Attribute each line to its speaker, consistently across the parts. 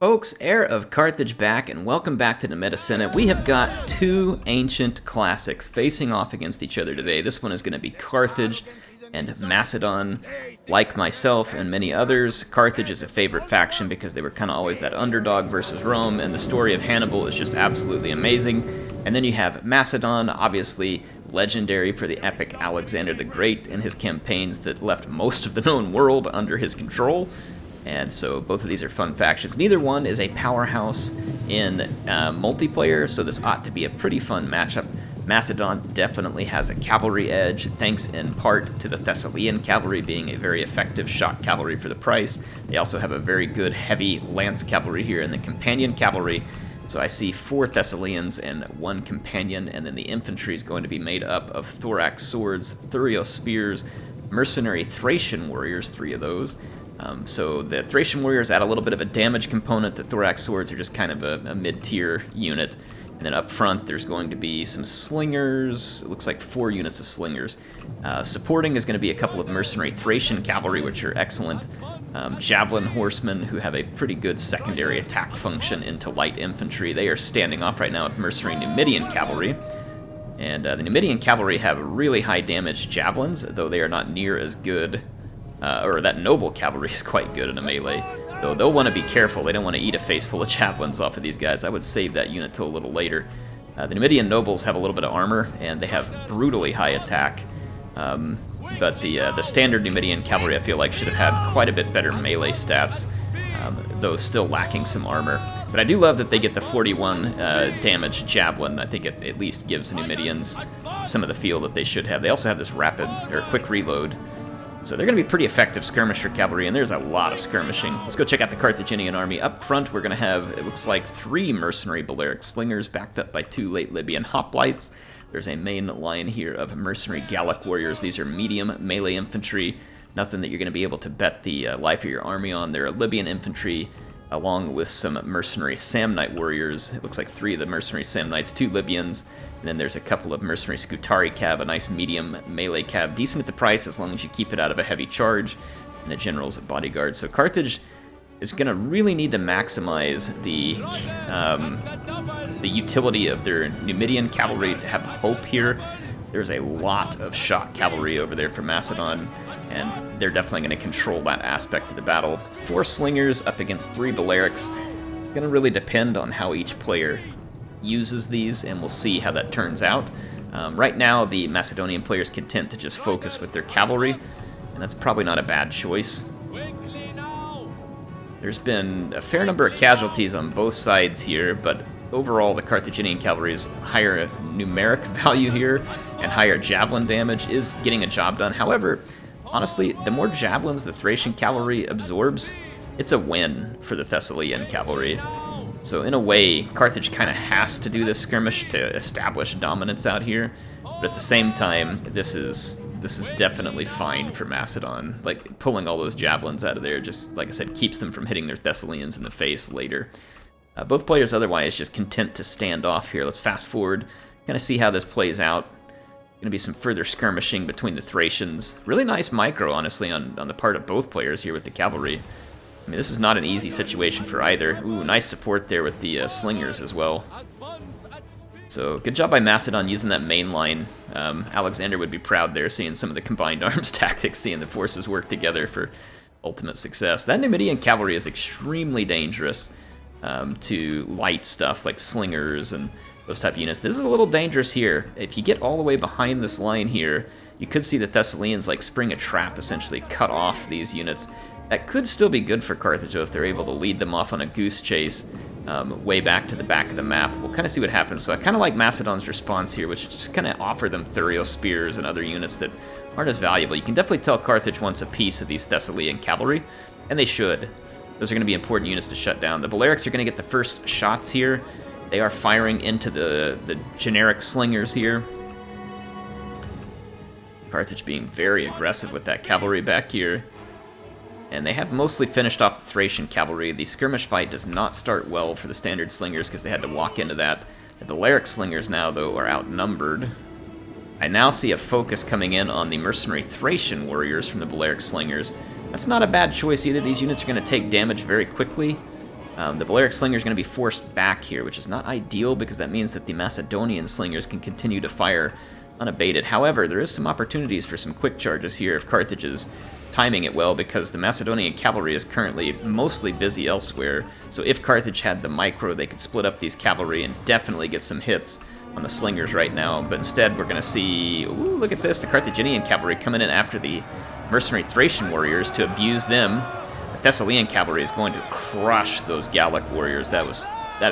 Speaker 1: Folks, Heir of Carthage back, and welcome back to the Meta Senate. We have got two ancient classics facing off against each other today. This one is going to be Carthage and Macedon. Like myself and many others, Carthage is a favorite faction because they were kind of always that underdog versus Rome, and the story of Hannibal is just absolutely amazing. And then you have Macedon, obviously legendary for the epic Alexander the Great and his campaigns that left most of the known world under his control. And so both of these are fun factions. Neither one is a powerhouse in multiplayer, so this ought to be a pretty fun matchup. Macedon definitely has a cavalry edge, thanks in part to the Thessalian cavalry being a very effective shot cavalry for the price. They also have a very good heavy lance cavalry here in the companion cavalry. So I see 4 Thessalians and 1 companion, and then the infantry is going to be made up of thorax swords, thurio spears, mercenary Thracian warriors, 3 of those. So the Thracian warriors add a little bit of a damage component. The thorax swords are just kind of a mid-tier unit. And then up front, there's going to be some slingers. It looks like 4 units of slingers. Supporting is going to be a couple of mercenary Thracian cavalry, which are excellent. Javelin horsemen, who have a pretty good secondary attack function into light infantry. They are standing off right now with mercenary Numidian cavalry. And the Numidian cavalry have really high damage javelins, though they are not near as good. Or that noble cavalry is quite good in a melee, though they'll want to be careful. They don't want to eat a face full of javelins off of these guys. I would save that unit till a little later. The Numidian nobles have a little bit of armor, and they have brutally high attack. But the standard Numidian cavalry, I feel like, should have had quite a bit better melee stats, though still lacking some armor. But I do love that they get the 41 damage javelin. I think it at least gives the Numidians some of the feel that they should have. They also have this rapid, or quick reload. So they're going to be pretty effective skirmisher cavalry, and there's a lot of skirmishing. Let's go check out the Carthaginian army. Up front, we're going to have, it looks like, 3 mercenary Balearic slingers backed up by 2 late Libyan hoplites. There's a main line here of mercenary Gallic warriors. These are medium melee infantry, nothing that you're going to be able to bet the life of your army on. They're Libyan infantry, along with some mercenary Samnite warriors. It looks like 3 of the mercenary Samnites, 2 Libyans. And then there's a couple of mercenary Scutari cav, a nice medium melee cav, decent at the price as long as you keep it out of a heavy charge, and a general's bodyguard. So Carthage is going to really need to maximize the utility of their Numidian cavalry to have hope here. There's a lot of shot cavalry over there for Macedon, and they're definitely going to control that aspect of the battle. 4 slingers up against 3 Balearics. Going to really depend on how each player uses these, and we'll see how that turns out. Right now, the Macedonian player is content to just focus with their cavalry, and that's probably not a bad choice. There's been a fair number of casualties on both sides here, but overall the Carthaginian cavalry's higher numeric value here and higher javelin damage is getting a job done. However, honestly, the more javelins the Thracian cavalry absorbs, it's a win for the Thessalian cavalry. So in a way, Carthage kind of has to do this skirmish to establish dominance out here, but at the same time, this is definitely fine for Macedon. Like, pulling all those javelins out of there just, like I said, keeps them from hitting their Thessalians in the face later. Both players otherwise just content to stand off here. Let's fast forward, kind of see how this plays out. Going to be some further skirmishing between the Thracians. Really nice micro, honestly, on the part of both players here with the cavalry. I mean, this is not an easy situation for either. Ooh, nice support there with the slingers as well. So, good job by Macedon using that main line. Alexander would be proud there, seeing some of the combined arms tactics, seeing the forces work together for ultimate success. That Numidian cavalry is extremely dangerous to light stuff like slingers and those type of units. This is a little dangerous here. If you get all the way behind this line here, you could see the Thessalians like spring a trap, essentially cut off these units. That could still be good for Carthage if they're able to lead them off on a goose chase way back to the back of the map. We'll kind of see what happens. So I kind of like Macedon's response here, which is just kind of offer them thurio spears and other units that aren't as valuable. You can definitely tell Carthage wants a piece of these Thessalian cavalry, and they should. Those are going to be important units to shut down. The Balearics are going to get the first shots here. They are firing into the generic slingers here. Carthage being very aggressive with that cavalry back here. And they have mostly finished off the Thracian cavalry. The skirmish fight does not start well for the standard slingers because they had to walk into that. The Balearic slingers now, though, are outnumbered. I now see a focus coming in on the mercenary Thracian warriors from the Balearic slingers. That's not a bad choice either. These units are going to take damage very quickly. The Balearic Slinger is going to be forced back here, which is not ideal because that means that the Macedonian slingers can continue to fire unabated. However, there is some opportunities for some quick charges here if Carthage is timing it well, because the Macedonian cavalry is currently mostly busy elsewhere. So if Carthage had the micro, they could split up these cavalry and definitely get some hits on the slingers right now. But instead, we're going to see, ooh, look at this, the Carthaginian cavalry coming in after the mercenary Thracian warriors to abuse them. The Thessalian cavalry is going to crush those Gallic warriors. That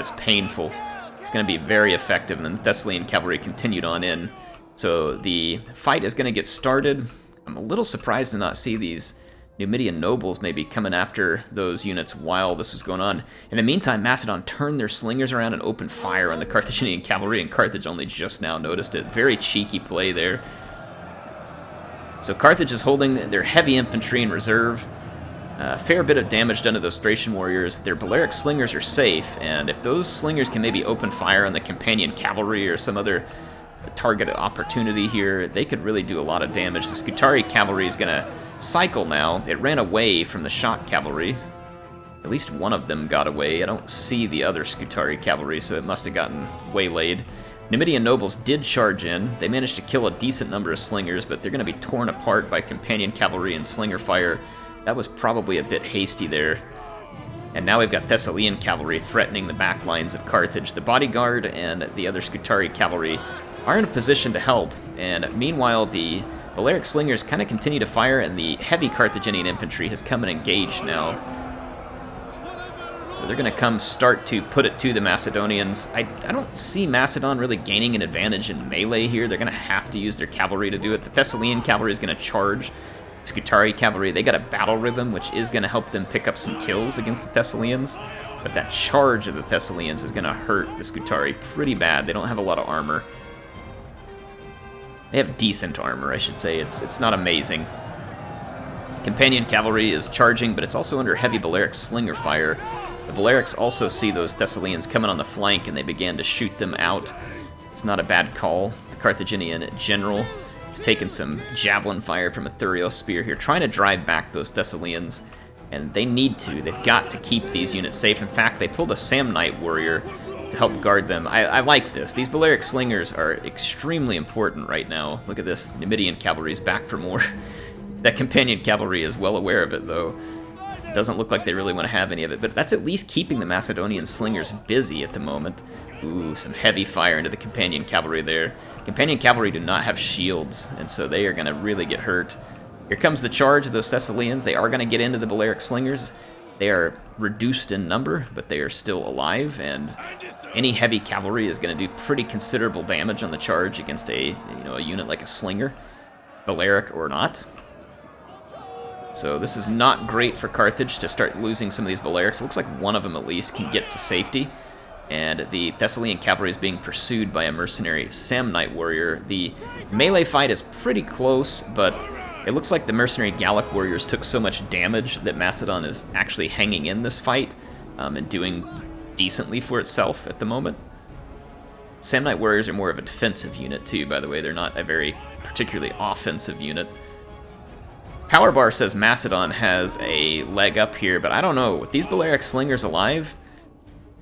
Speaker 1: is painful. It's going to be very effective, and then the Thessalian cavalry continued on in. So the fight is going to get started. I'm a little surprised to not see these Numidian nobles maybe coming after those units while this was going on. In the meantime, Macedon turned their slingers around and opened fire on the Carthaginian cavalry, and Carthage only just now noticed it. Very cheeky play there. So Carthage is holding their heavy infantry in reserve. A fair bit of damage done to those Thracian warriors. Their Balearic slingers are safe, and if those slingers can maybe open fire on the companion cavalry or some other target opportunity here, they could really do a lot of damage. The Scutari cavalry is going to cycle now. It ran away from the shock cavalry. At least one of them got away. I don't see the other Scutari cavalry, so it must have gotten waylaid. Numidian nobles did charge in. They managed to kill a decent number of slingers, but they're going to be torn apart by companion cavalry and slinger fire. That was probably a bit hasty there. And now we've got Thessalian cavalry threatening the back lines of Carthage. The bodyguard and the other Scutari cavalry are in a position to help, and meanwhile the Balearic slingers kind of continue to fire, and the heavy Carthaginian infantry has come and engaged now. So they're going to come start to put it to the Macedonians. I don't see Macedon really gaining an advantage in melee here. They're going to have to use their cavalry to do it. The Thessalian cavalry is going to charge. Scutari cavalry, they got a battle rhythm, which is going to help them pick up some kills against the Thessalians, but that charge of the Thessalians is going to hurt the Scutari pretty bad. They don't have a lot of armor. They have decent armor, I should say. It's not amazing. Companion cavalry is charging, but it's also under heavy Balearic slinger fire. The Balearics also see those Thessalians coming on the flank, and they began to shoot them out. It's not a bad call. The Carthaginian general is taking some javelin fire from a Thurios spear here, trying to drive back those Thessalians, and they need to. They've got to keep these units safe. In fact, they pulled a Samnite warrior to help guard them. I like this. These Balearic slingers are extremely important right now. Look at this. Numidian cavalry is back for more. That companion cavalry is well aware of it, though. Doesn't look like they really want to have any of it, but that's at least keeping the Macedonian slingers busy at the moment. Ooh, some heavy fire into the companion cavalry there. Companion cavalry do not have shields, and so they are going to really get hurt. Here comes the charge of those Thessalians. They are going to get into the Balearic slingers. They are reduced in number, but they are still alive, and any heavy cavalry is going to do pretty considerable damage on the charge against a unit like a slinger, Balearic or not. So this is not great for Carthage to start losing some of these Balearics. It looks like one of them at least can get to safety. And the Thessalian cavalry is being pursued by a mercenary Samnite warrior. The melee fight is pretty close, but it looks like the mercenary Gallic warriors took so much damage that Macedon is actually hanging in this fight and doing decently for itself at the moment. Samnite warriors are more of a defensive unit too, by the way. They're not a very particularly offensive unit. Power Bar says Macedon has a leg up here, but I don't know. With these Balearic slingers alive,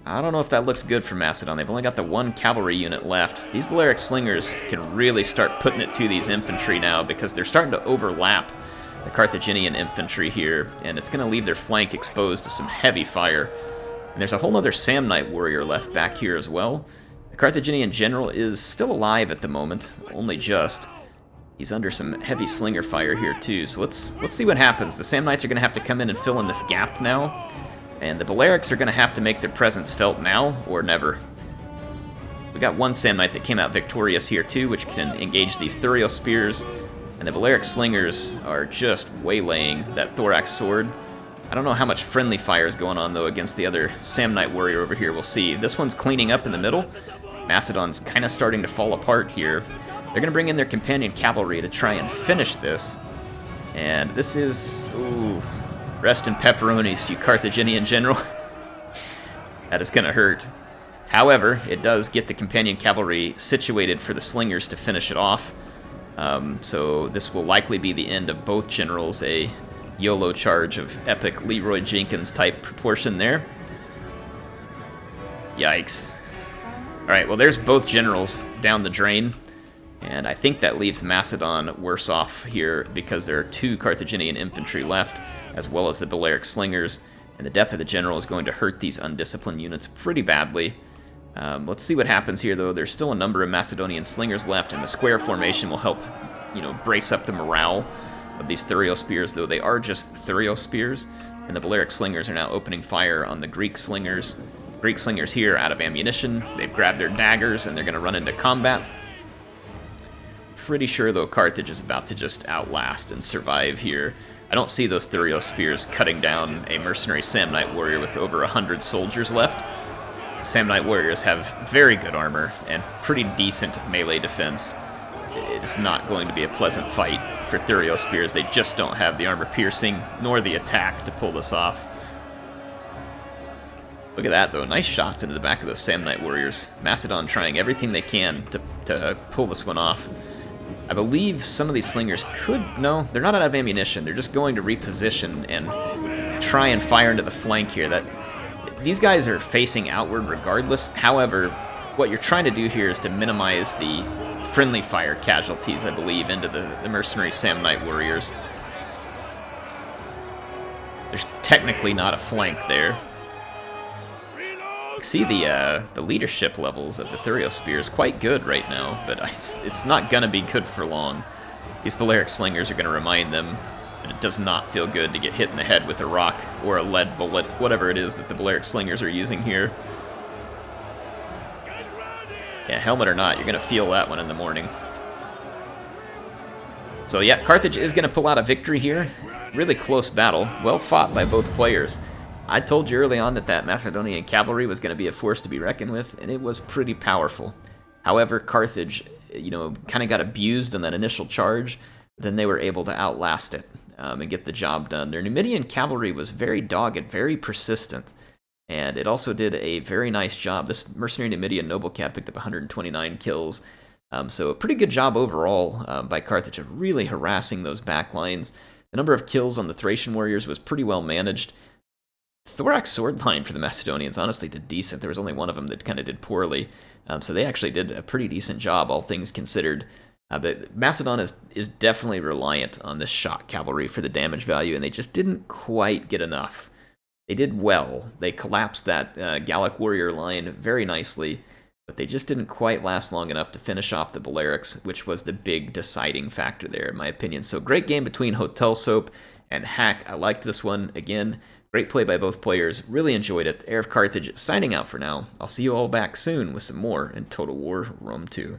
Speaker 1: I don't know if that looks good for Macedon. They've only got the one cavalry unit left. These Balearic slingers can really start putting it to these infantry now, because they're starting to overlap the Carthaginian infantry here, and it's going to leave their flank exposed to some heavy fire. And there's a whole other Samnite warrior left back here as well. The Carthaginian general is still alive at the moment, only just. He's under some heavy slinger fire here too, so let's see what happens. The Samnites are going to have to come in and fill in this gap now, and the Balearics are going to have to make their presence felt now or never. We got one Samnite that came out victorious here too, which can engage these Thurios spears, and the Balearic slingers are just waylaying that thorax sword. I don't know how much friendly fire is going on though against the other Samnite warrior over here. We'll see. This one's cleaning up in the middle. Macedon's kind of starting to fall apart here. They're going to bring in their companion cavalry to try and finish this. And this is... ooh, rest in pepperonis, you Carthaginian general. That is going to hurt. However, it does get the companion cavalry situated for the slingers to finish it off. So this will likely be the end of both generals, a YOLO charge of epic Leroy Jenkins type proportion there. Yikes. Alright, well there's both generals down the drain. And I think that leaves Macedon worse off here because there are 2 Carthaginian infantry left, as well as the Balearic slingers. And the death of the general is going to hurt these undisciplined units pretty badly. Let's see what happens here, though. There's still a number of Macedonian slingers left, and the square formation will help, brace up the morale of these Thurio spears, though they are just Thurio spears. And the Balearic slingers are now opening fire on the Greek slingers. Greek slingers here out of ammunition. They've grabbed their daggers, and they're going to run into combat. Pretty sure, though, Carthage is about to just outlast and survive here. I don't see those Thurio spears cutting down a mercenary Samnite warrior with over 100 soldiers left. Samnite warriors have very good armor and pretty decent melee defense. It's not going to be a pleasant fight for Thurio spears. They just don't have the armor piercing nor the attack to pull this off. Look at that, though. Nice shots into the back of those Samnite warriors. Macedon trying everything they can to pull this one off. I believe some of these slingers could... No, they're not out of ammunition. They're just going to reposition and try and fire into the flank here. These guys are facing outward regardless. However, what you're trying to do here is to minimize the friendly fire casualties, I believe, into the mercenary Samnite warriors. There's technically not a flank there. See the leadership levels of the Thurio spears quite good right now, but it's not gonna be good for long. These Balearic slingers are gonna remind them that it does not feel good to get hit in the head with a rock or a lead bullet, whatever it is that the Balearic slingers are using here. Yeah, helmet or not, you're gonna feel that one in the morning. So yeah, Carthage is gonna pull out a victory here. Really close battle, well fought by both players. I told you early on that Macedonian cavalry was going to be a force to be reckoned with, and it was pretty powerful. However, Carthage, kind of got abused on that initial charge, then they were able to outlast it and get the job done. Their Numidian cavalry was very dogged, very persistent, and it also did a very nice job. This mercenary Numidian noble cat picked up 129 kills, so a pretty good job overall by Carthage of really harassing those backlines. The number of kills on the Thracian warriors was pretty well managed. Thorax sword line for the Macedonians honestly did decent. There was only one of them that kind of did poorly. So they actually did a pretty decent job, all things considered. But Macedon is definitely reliant on this shock cavalry for the damage value, and they just didn't quite get enough. They did well. They collapsed that Gallic warrior line very nicely, but they just didn't quite last long enough to finish off the Balearics, which was the big deciding factor there, in my opinion. So great game between Hotel Soap and Hack. I liked this one. Again, great play by both players. Really enjoyed it. HeirofCarthage signing out for now. I'll see you all back soon with some more in Total War Rome 2.